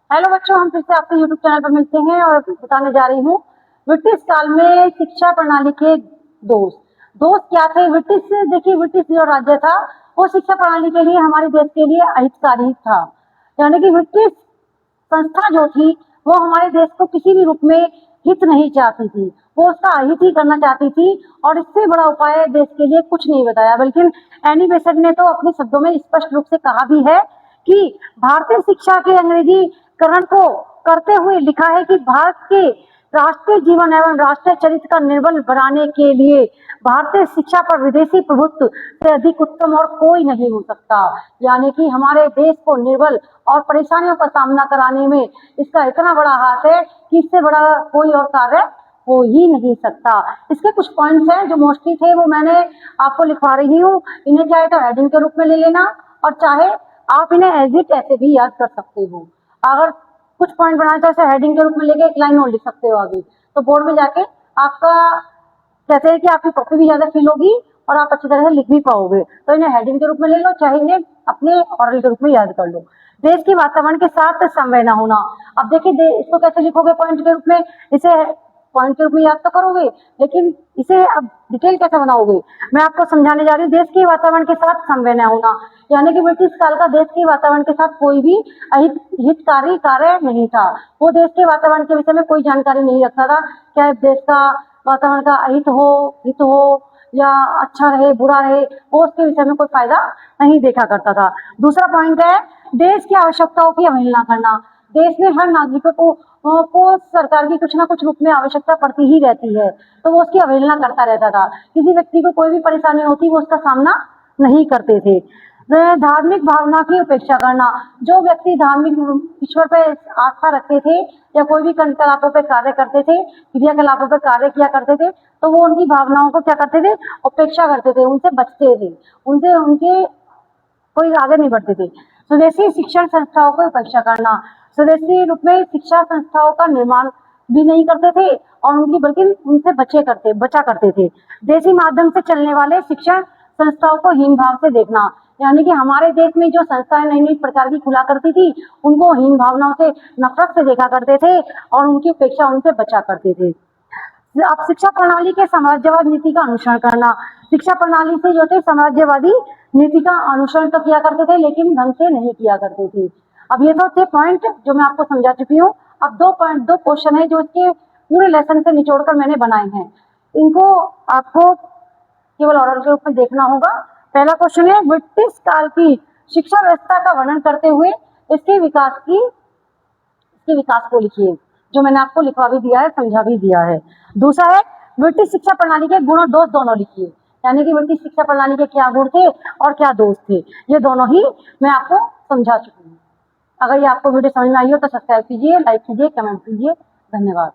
Hello बच्चों, हम फिर से आपके यूट्यूब चैनल पर मिलते हैं और बताने जा रही हूँ ब्रिटिश काल में शिक्षा प्रणाली के दोष क्या थे। ब्रिटिश जो राज्य था वो शिक्षा प्रणाली के लिए, हमारे देश के लिए अहितकारी था। यानी कि ब्रिटिश संस्था जो थी वो हमारे देश को किसी भी रूप में हित नहीं चाहती थी, वो उसका अहित ही करना चाहती थी। और इससे बड़ा उपाय देश के लिए कुछ नहीं बताया, बल्कि एनी बेसेंट ने तो अपने शब्दों में स्पष्ट रूप से कहा भी है कि भारतीय शिक्षा के अंग्रेजीकरण को करते हुए लिखा है कि भारत के राष्ट्रीय जीवन एवं राष्ट्रीय चरित्र का निर्बल बनाने के लिए भारतीय शिक्षा पर विदेशी प्रभुत्व से अधिक उत्तम और कोई नहीं हो सकता। यानी कि हमारे देश को निर्बल और परेशानियों का सामना कराने में इसका इतना बड़ा हाथ है कि इससे बड़ा कोई और कार्य हो ही नहीं सकता। इसके कुछ पॉइंट्स हैं जो मोस्टली थे, वो मैंने आपको लिखवा रही हूँ। इन्हें चाहे तो हेडिंग के रूप में ले लेना और चाहे आप इन्हें एज इट ऐसे भी याद कर सकते हो। अगर कुछ पॉइंट बनाए तो ऐसे हेडिंग के रूप में लेके एक लाइन और लिख सकते हो आगे, तो बोर्ड में जाके आपका कहते हैं कि आपकी कॉपी भी ज्यादा फिल होगी और आप अच्छी तरह से लिख भी पाओगे। तो इन्हें हेडिंग के रूप में ले लो, चाहे इन्हें अपने ऑरल के रूप में याद कर लो। देश के वातावरण के साथ समन्वय न होना। अब देखिए इसको कैसे लिखोगे पॉइंट के रूप में, इसे पॉइंट के रूप में याद तो करोगे, लेकिन इसे अब डिटेल कैसे बनाओगे, मैं आपको समझाने जा रही हूँ। देश के वातावरण के साथ समन्वय न होना, यानी कि ब्रिटिश काल का देश के वातावरण के साथ कोई भी हितकारी कार्य नहीं था। वो देश के वातावरण के विषय में कोई जानकारी नहीं रखता था, क्या देश का वातावरण का हित हो या अच्छा रहे बुरा रहे, वो उसके विषय में कोई फायदा नहीं देखा करता था। दूसरा पॉइंट है देश की आवश्यकताओं की अवहेलना करना। देश में हर नागरिकों को सरकार की कुछ ना कुछ रूप में आवश्यकता पड़ती ही रहती है, तो वो उसकी अवहेलना करता रहता था। किसी व्यक्ति को कोई भी परेशानी होती वो उसका सामना नहीं करते थे। धार्मिक भावना की उपेक्षा करना। जो व्यक्ति धार्मिक ईश्वर पे आस्था रखते थे या कोई भी क्रियाकलापों पे कार्य करते थे, क्रियाकलापों पे कार्य किया करते थे, तो वो उनकी भावनाओं को क्या करते थे, उपेक्षा करते थे, उनसे बचते थे, उनके कोई आगे नहीं बढ़ते थे। स्वदेशी शिक्षण संस्थाओं को उपेक्षा करना। स्वदेशी रूप में शिक्षा संस्थाओं का निर्माण भी नहीं करते थे और उनकी बल्कि उनसे बचा करते थे। देशी माध्यम से चलने वाले शिक्षण संस्थाओं को हीन भाव से देखना। यानी कि हमारे देश में जो संस्थाएं नई नई प्रकार की खुला करती थी, उनको हीन भावनाओं से, नफरत से देखा करते थे और उनकी उपेक्षा उनसे बचा करते थे। अब शिक्षा प्रणाली के साम्राज्यवाद नीति का अनुसरण करना। शिक्षा प्रणाली से जो थे साम्राज्यवादी नीति का अनुसरण तो किया करते थे, लेकिन ढंग से नहीं किया करते थे। अब ये तो थे पॉइंट जो मैं आपको समझा चुकी हूँ। अब दो क्वेश्चन है जो इसके पूरे लेसन से निचोड़कर मैंने बनाए हैं, इनको आपको केवल ऑरल के रूप में देखना होगा। पहला क्वेश्चन है ब्रिटिश काल की शिक्षा व्यवस्था का वर्णन करते हुए इसके विकास को लिखिए, जो मैंने आपको लिखवा भी दिया है, समझा भी दिया है। दूसरा है ब्रिटिश शिक्षा प्रणाली के गुण और दोष दोनों लिखिए, यानी कि ब्रिटिश शिक्षा प्रणाली के क्या गुण थे और क्या दोष थे, ये दोनों ही मैं आपको समझा चुकी हूँ। अगर ये आपको वीडियो समझ में आई हो तो सब्सक्राइब कीजिए, लाइक कीजिए, कमेंट कीजिए। धन्यवाद।